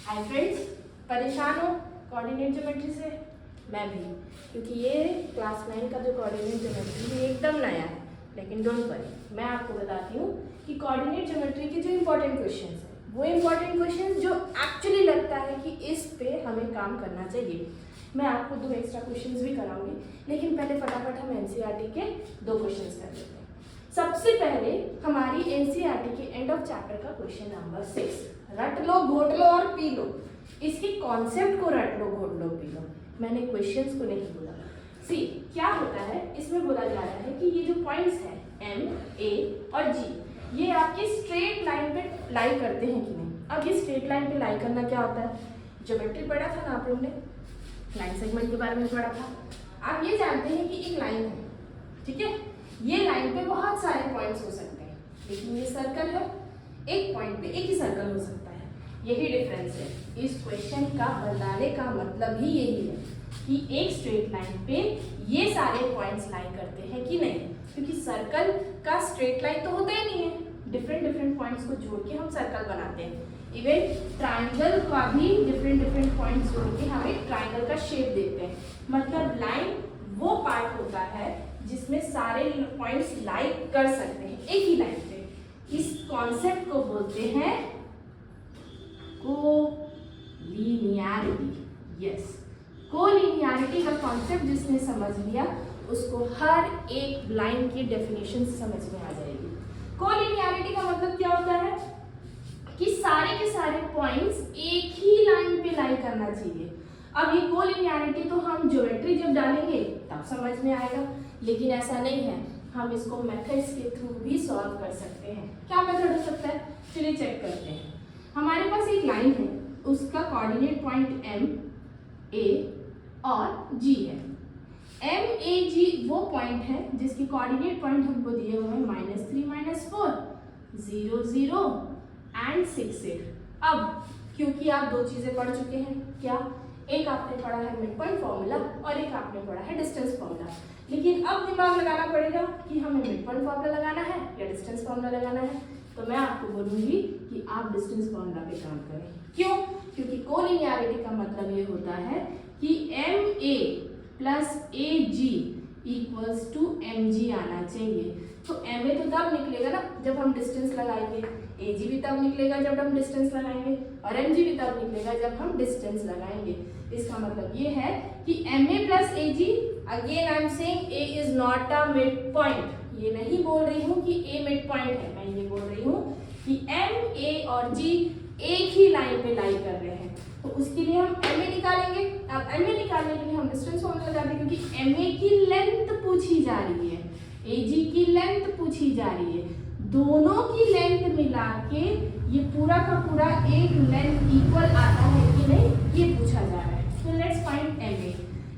Hi friends, परेशान हो coordinate geometry से? मैं भी, क्योंकि ये क्लास 9 का जो कोऑर्डिनेट ज्योमेट्री है एकदम नया है। लेकिन डोंट वरी, मैं आपको बताती हूँ कि कोऑर्डिनेट ज्योमेट्री के जो इंपॉर्टेंट क्वेश्चंस हैं वो इंपॉर्टेंट क्वेश्चंस जो एक्चुअली लगता है कि इस पे हमें काम करना चाहिए। मैं आपको 2 एक्स्ट्रा क्वेश्चंस भी कराऊंगी, लेकिन पहले फटाफट हम एनसीईआरटी के 2 क्वेश्चंस कर लेते हैं। सबसे पहले हमारी एनसीईआरटी के एंड ऑफ चैप्टर का क्वेश्चन नंबर 6, रट लो, घोट लो और पी लो। इसके कॉन्सेप्ट को रट लो, घोट लो, पी लो, मैंने क्वेश्चंस को नहीं बोला। सी क्या होता है, इसमें बोला जा रहा है कि ये जो पॉइंट्स हैं एम, ए और जी, ये आपकी स्ट्रेट लाइन पे लाई करते हैं कि नहीं। अब ये स्ट्रेट लाइन पे लाई करना क्या होता है, ज्योमेट्री पढ़ा था ना आप लोग ने, लाइन सेगमेंट के बारे में पढ़ा था। आप ये जानते हैं कि एक लाइन है, ठीक है, ये लाइन पे बहुत सारे पॉइंट्स हो सकते हैं, लेकिन ये सर्कल है, एक पॉइंट पे एक ही सर्कल हो सकता है। यही डिफरेंस है। इस क्वेश्चन का बताने का मतलब ही यही है कि एक स्ट्रेट लाइन पे ये सारे पॉइंट्स लाई करते हैं कि नहीं, क्योंकि सर्कल का स्ट्रेट लाइन तो होता ही नहीं है, डिफरेंट पॉइंट्स को जोड़ के हम सर्कल बनाते हैं। इवन ट्राइंगल का भी डिफरेंट पॉइंट्स जोड़ के हम एक ट्राइंगल का शेप देते हैं। मतलब लाइन वो पार्ट होता है जिसमें सारे पॉइंट्स लाई कर सकते हैं एक ही लाइन पे। इस कॉन्सेप्ट को बोलते हैं कोलिनियरिटी। यस, कोलिनियरिटी का कॉन्सेप्ट जिसने समझ लिया उसको हर एक लाइन की डेफिनेशन समझ में आ जाएगी। कोलिनियरिटी का मतलब क्या होता है कि सारे के सारे पॉइंट्स एक ही लाइन पे लाई करना चाहिए। अब ये कोलिनियरिटी तो हम ज्योमेट्री जब डालेंगे तब समझ में आएगा, लेकिन ऐसा नहीं है, हम इसको मेथड्स के थ्रू भी सॉल्व कर सकते हैं। क्या मेथड हो सकता है, चलिए चेक करते हैं। हमारे पास एक लाइन है, उसका कोऑर्डिनेट पॉइंट एम, ए और जी है। एम, ए, जी वो पॉइंट है जिसकी कोऑर्डिनेट पॉइंट हमको दिए हुए हैं -3, -4, 0, 0 एंड 6, 8। अब क्योंकि आप 2 चीजें पढ़ चुके हैं, क्या, एक आपने पढ़ा है मिड पॉइंट फॉर्मूला और एक आपने पढ़ा है डिस्टेंस फॉर्मूला। लेकिन अब दिमाग लगाना पड़ेगा कि हमें मिड पॉइंट फॉर्मूला लगाना है या डिस्टेंस फॉर्मूला लगाना है। तो मैं आपको बोलूंगी कि आप डिस्टेंस फॉर्मूला पे काम करें। क्यों? क्योंकि कोलिनियरिटी का मतलब ये होता है कि M A plus A G equals to M G आना चाहिए। तो एम ए तो तब निकलेगा ना जब हम डिस्टेंस लगाएंगे, ए जी भी तब निकलेगा जब हम डिस्टेंस लगाएंगे, और एम जी भी तब निकलेगा जब हम डिस्टेंस लगाएंगे। इसका मतलब ये है कि M A plus A G, again I am saying A is not a midpoint. ये नहीं बोल रही हूँ कि ए मिड पॉइंट है, मैं ये बोल रही हूँ कि एम, ए और जी एक ही लाइन पे लाई कर रहे हैं। तो उसके लिए हम एम ए निकालेंगे। अब एम ए निकालने के लिए हम डिस्टेंस फॉर्मूला लगाते हैं, क्योंकि एम ए की लेंथ पूछी जा रही है, ए जी की लेंथ पूछी जा रही है। दोनों की लेंथ मिला के ये पूरा का पूरा एक लेंथ इक्वल आता है कि नहीं, ये पूछा जा रहा है। तो लेट्स फाइंड एम ए।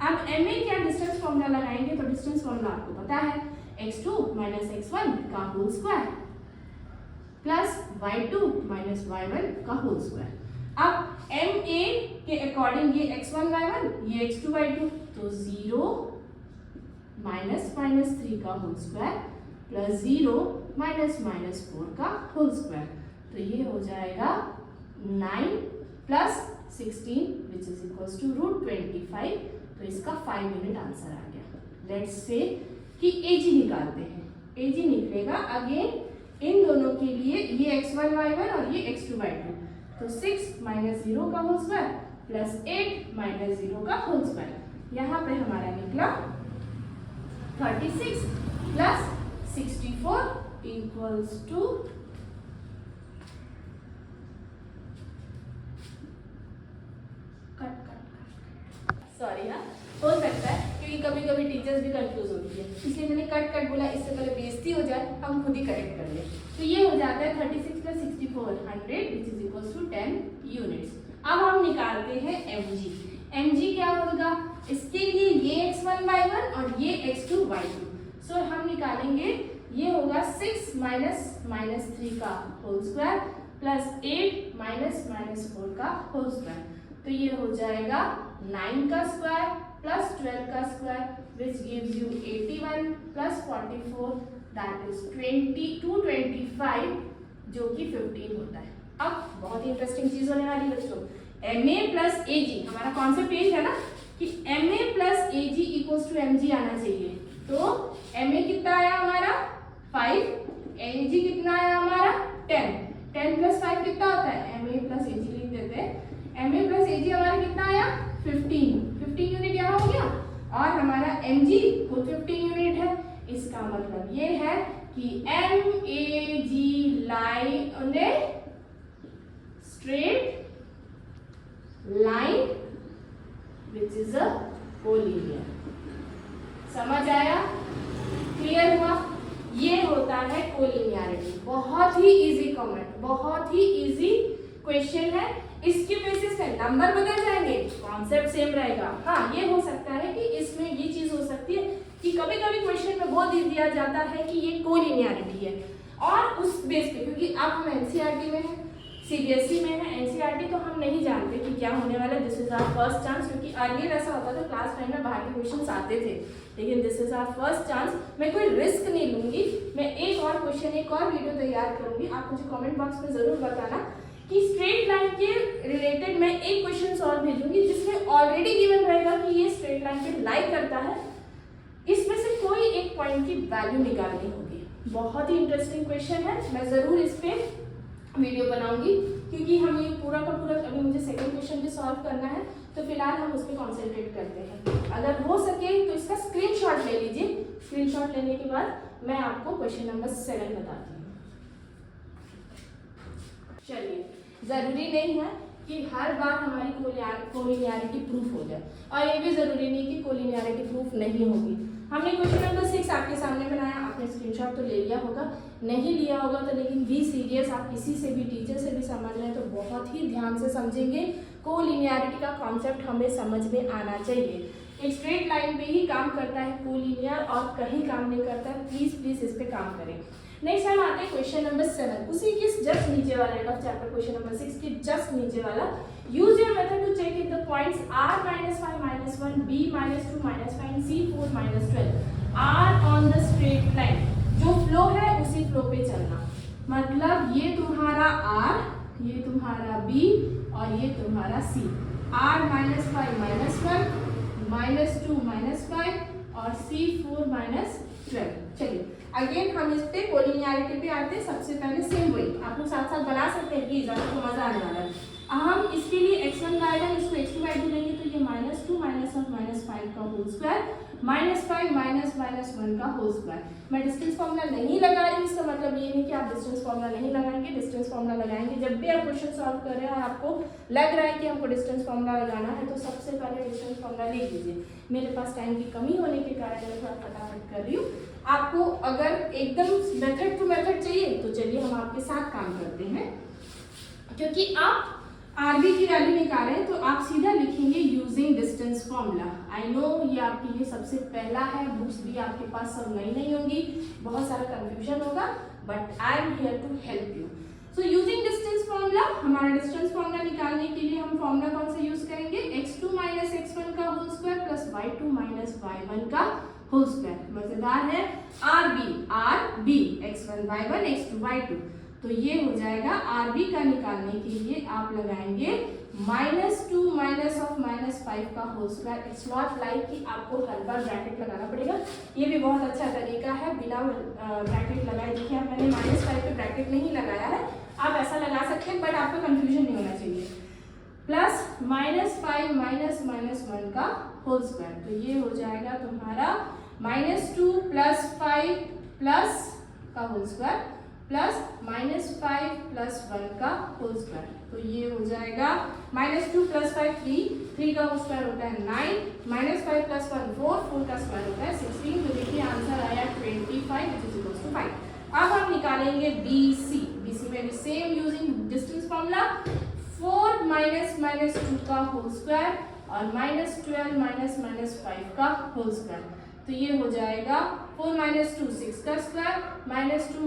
अब एम ए क्या डिस्टेंस फॉर्मूला लगाएंगे, तो डिस्टेंस फॉर्मूला आपको पता है, x2 - x1 का whole square plus y2 - y1 का होल स्क्वायर। अब एम ए के अकॉर्डिंग ये x1 y1, ये x2 y2, तो 0 -3 का होल स्क्वायर प्लस 0 -4 का होल स्क्वायर। तो ये हो जाएगा 9 plus 16 which is equals to √25। तो इसका 5 मिनट आंसर आ गया। लेट्स से कि एजी निकालते हैं। एजी निकलेगा अगेन इन दोनों के लिए, ये x1 y1 और ये x2 y2, तो 6 - 0 का होल स्क्वायर प्लस 8 - 0 का होल स्क्वायर। यहाँ पे हमारा निकला 36 प्लस 64 इक्वल्स टू सॉरी हाँ, हो सकता है क्योंकि कभी कभी टीचर्स भी कंफ्यूज होती है, इसलिए मैंने कट बोला, इससे पहले बेइज्जती हो जाए, हम खुद ही करेक्ट कर लें। तो ये हो जाता है 36 plus 64 100 which is equals to 10 units. अब हम निकालते हैं mg। mg क्या होगा, इसके लिए ये x1 y1 और ये x2 y2। सो हम निकालेंगे, ये होगा 6 -3 का होल स्क्वायर प्लस 8 -4 का होल स्क्वायर। तो ये हो जाएगा 9 का स्क्वायर प्लस 12 का square which gives you 81 plus 44 that is 225 जो कि 15 होता है। अब बहुत ही इंटरेस्टिंग चीज होने वाली बच्चों, MA प्लस AG, हमारा कॉन्सेप्ट यही है ना कि MA plus AG equals to MG आना चाहिए। तो MA कितना आया हमारा 5, AG कितना आया हमारा 10, 10 प्लस 5 कितना होता है, MA प्लस AG लिख देते हैं। MA प्लस AG हमारा कितना आया 15 यूनिट यहाँ हो गया, और हमारा MG वो 15 यूनिट है। इसका मतलब ये है कि MAG lie on a straight line which is a collinear। समझ आया, क्लियर हुआ? ये होता है कोलिनियरिटी। बहुत ही इजी कमेंट, बहुत ही इजी क्वेश्चन है। इसके बेसिस पे नंबर बदल जाएंगे, कॉन्सेप्ट सेम रहेगा। हाँ, ये हो सकता है कि इसमें ये चीज हो सकती है कि कभी कभी क्वेश्चन में वो दे दिया जाता है कि ये कोलिनियरिटी है, और उस बेस पे, क्योंकि अब हम एनसीईआरटी में हैं, सीबीएसई में है, एनसीईआरटी तो हम नहीं जानते कि क्या होने वाला है। This is our first chance, क्योंकि अर्लियर ऐसा होता था क्लास 5 में बाहर के क्वेश्चंस आते थे, लेकिन this is our first chance. मैं कोई रिस्क नहीं लूंगी, मैं एक और क्वेश्चन, एक और वीडियो तैयार करूंगी। आप मुझे कमेंट बॉक्स में जरूर बताना कि स्ट्रेट लाइन के रिलेटेड मैं एक क्वेश्चन सॉल्व भेजूंगी जिसमें ऑलरेडी गिवन रहेगा कि ये स्ट्रेट लाइन पे लाई करता है। इसमें से कोई एक पॉइंट की वैल्यू निकालनी होगी। बहुत ही इंटरेस्टिंग क्वेश्चन है, मैं जरूर इस पे वीडियो बनाऊंगी, क्योंकि हम ये पूरा का पूरा, अभी मुझे सेकंड क्वेश्चन भी सॉल्व करना है, तो फिलहाल हम उस पर कॉन्सेंट्रेट करते हैं। अगर हो सके तो इसका स्क्रीनशॉट ले लीजिए। स्क्रीनशॉट लेने के बाद मैं आपको क्वेश्चन नंबर 7 बताती हूँ। चलिए, जरूरी नहीं है कि हर बार हमारी कोलिनियरिटी प्रूफ हो जाए, और ये भी जरूरी नहीं कि कोलिनियरिटी प्रूफ नहीं होगी। हमने क्वेश्चन नंबर 6 आपके सामने बनाया, आपने स्क्रीनशॉट तो ले लिया होगा, नहीं लिया होगा तो लेकिन बी सीरियस, आप किसी से भी, टीचर से भी समझ रहे हैं तो बहुत ही ध्यान से समझेंगे। कोलिनियरिटी का कॉन्सेप्ट हमें समझ में आना चाहिए। एक स्ट्रेट लाइन पे ही काम करता है कोलिनियर, और कहीं काम नहीं करता है। प्लीज इस पे काम करें। नेक्स्ट हम आते हैं क्वेश्चन नंबर 7, उसी के जस्ट नीचे वाला end of chapter question number 6 के जस्ट नीचे वाला। Use your method to check if the points r -5 -1 b -2 -5 c 4 -12 are on the straight line. जो फ्लो है उसी फ्लो पे चलना, मतलब ये तुम्हारा r, ये तुम्हारा b और ये तुम्हारा c। r -5 -1 -2 -5 और c 4 -12। चलिए अगेन हम इस पे कोलिनियरिटी पे आते हैं। सबसे पहले सेम वही आप लोग साथ साथ बना सकते हैं, प्लीज, आपको मजा आने वाला है। हम इसके लिए x1/1 इसको x2/2 लेंगे तो ये -2 -1 -5 का होल स्क्वायर -5 -1 का होल स्क्वायर। मैं डिस्टेंस फॉर्मूला नहीं लगा रही, इसका मतलब ये नहीं कि आप डिस्टेंस फॉर्मूला नहीं लगाएंगे। डिस्टेंस फॉर्मूला लगाएंगे जब भी आप क्वेश्चन सॉल्व कर रहे हैं और आपको लग रहा है कि हमको डिस्टेंस फॉर्मूला लगाना है, तो सबसे पहले डिस्टेंस फॉर्मूला लिख लीजिए। मेरे पास टाइम की कमी होने के कारण मैं थोड़ा फटाफट कर रही हूँ। आपको अगर एकदम मेथड टू मेथड चाहिए तो चलिए हम आपके साथ काम करते हैं, क्योंकि आप आरबी की वैल्यू निकाल रहे हैं तो आप सीधा लिखेंगे using distance formula. I know ये आपके लिए सबसे पहला है, बुक्स भी आपके पास सब नई होंगी, बहुत सारा कंफ्यूजन होगा, but I am here to help you. So using distance formula, हमारा डिस्टेंस फॉर्मूला निकालने के लिए हम फॉर्मूला कौन सा यूज करेंगे, x2 - x1 का whole square plus y2 - y1 का होल स्क्वायर। मजेदार है, RB x1 y1 x2 y2, तो ये हो जाएगा। RB का निकालने के लिए आप लगाएंगे -2 -5 का whole square. It's not like कि आपको हर बार ब्रैकेट लगाना पड़ेगा, ये भी बहुत अच्छा तरीका है बिना ब्रैकेट लगाए। देखिए आप, मैंने -5 पे ब्रैकेट नहीं लगाया है, आप ऐसा लगा सकते हैं, बट आपको कंफ्यूजन नहीं होना चाहिए। प्लस -5 -1 का होल स्क्वायर, तो ये हो जाएगा तुम्हारा -2 + 5 प्लस का होल स्क्वायर प्लस -5 + 1 का होल स्क्वायर, तो ये हो जाएगा -2 + 5 3 का होल स्क्वायर होता है 9, -5 + 1 4 का स्क्वायर होता है 16। तो देखिए आंसर आया 25 = 5। अब हम निकालेंगे BC में भी सेम यूजिंग डिस्टेंस फॉर्मूला, 4 -2 का होल स्क्वायर और -12 - 5 का होल स्क्वायर, तो ये हो जाएगा 4 - 2 6 का स्क्वायर, -2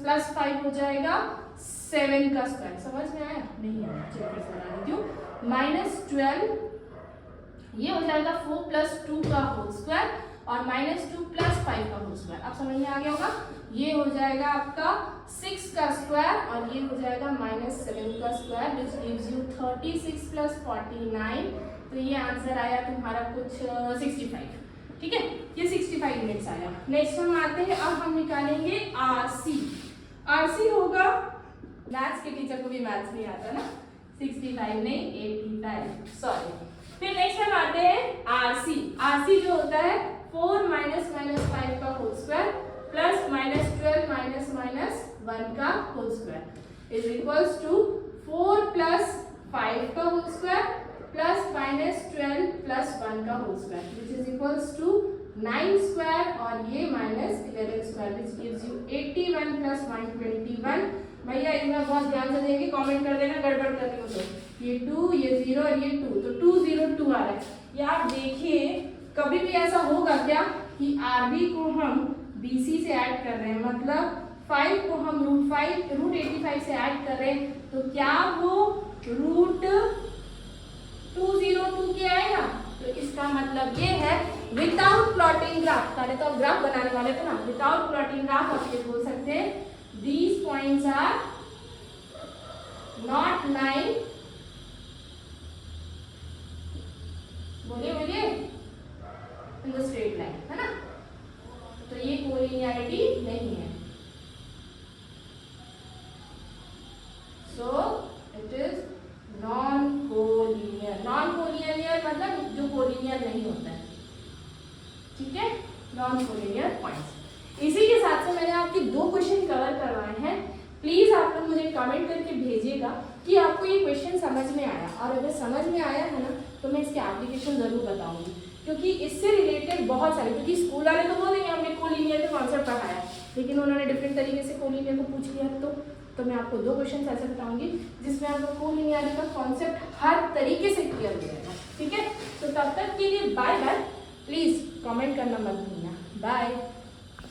+ 5 हो जाएगा 7 का स्क्वायर। समझ में आया? नहीं आया, चेक कर बना देती हूँ। -12 ये हो जाएगा 4 + 2 का होल स्क्वायर और -2 + 5 का होल स्क्वायर। अब समझ में आ गया होगा। ये हो जाएगा आपका 6 का स्क्वायर स्क्वायर और ये हो जाएगा -7 का स्क्वायर विच गिव्स यू 36 + 49। तो ये आंसर आया तुम्हारा कुछ 65। ठीक है, ये 65 यूनिट्स आया। नेक्स्ट हम आते हैं, अब हम निकालेंगे आरसी। आरसी होगा, मैथ्स के टीचर को भी मैथ्स नहीं आता ना, 65 नहीं 85, सॉरी। फिर नेक्स्ट हम आते हैं आरसी। आरसी जो होता है 4 - -5 का होल स्क्वायर प्लस -12 - -1 का whole square is equals to 4 + 5 का होल स्क्वायर प्लस -12 + 1 का whole square which is equals to 9 square और ये -11 स्क्वायर विच गिव्स यू 81 + 121। भैया इसमें बहुत ध्यान से देंगे, कमेंट कर देना गड़बड़ करने को। तो ये 2, ये 0 और ये 2, तो 202 आ रहा है। या आप देखिए कभी भी ऐसा होगा क्या कि आरबी को हम बीसी से ऐड कर रहे हैं, मतलब 5 को हम √85 से ऐड कर रहे हैं, तो क्या वो √202 के आएगा? तो इसका मतलब ये है विदाउट प्लॉटिंग ग्राफ। पहले तो आप ग्राफ बनाने वाले थे ना, विदाउट प्लॉटिंग ग्राफ आप ये बोल सकते हैं these points are not lying, बोलिए in the straight line, है ना? तो ये कोलिनियरिटी नहीं है। So it is non-collinear। non-collinear मतलब जो कोलिनियर नहीं होता है, ठीक है, non-collinear points। इसी के साथ से मैंने आपके 2 क्वेश्चन कवर करवाए हैं। प्लीज आप लोग मुझे कमेंट करके भेजिएगा कि आपको ये क्वेश्चन समझ में आया, और अगर समझ में आया है ना तो मैं इसके एप्लीकेशन जरूर बताऊंगी, क्योंकि इससे रिलेटेड बहुत सारे, क्योंकि स्कूल वाले तो बोलेंगे हमने कोलिनियर का कॉन्सेप्ट पढ़ाया, लेकिन उन्होंने डिफरेंट तरीके से कोलिनियर को पूछ लिया। तो मैं आपको 2 क्वेश्चन ऐसे बताऊंगी जिसमें आपको कोलिनियरिटी का कॉन्सेप्ट हर तरीके से क्लियर हो जाएगा। ठीक है, तो तब तक के लिए बाय बाय। प्लीज कमेंट करना मत भूलना। बाय।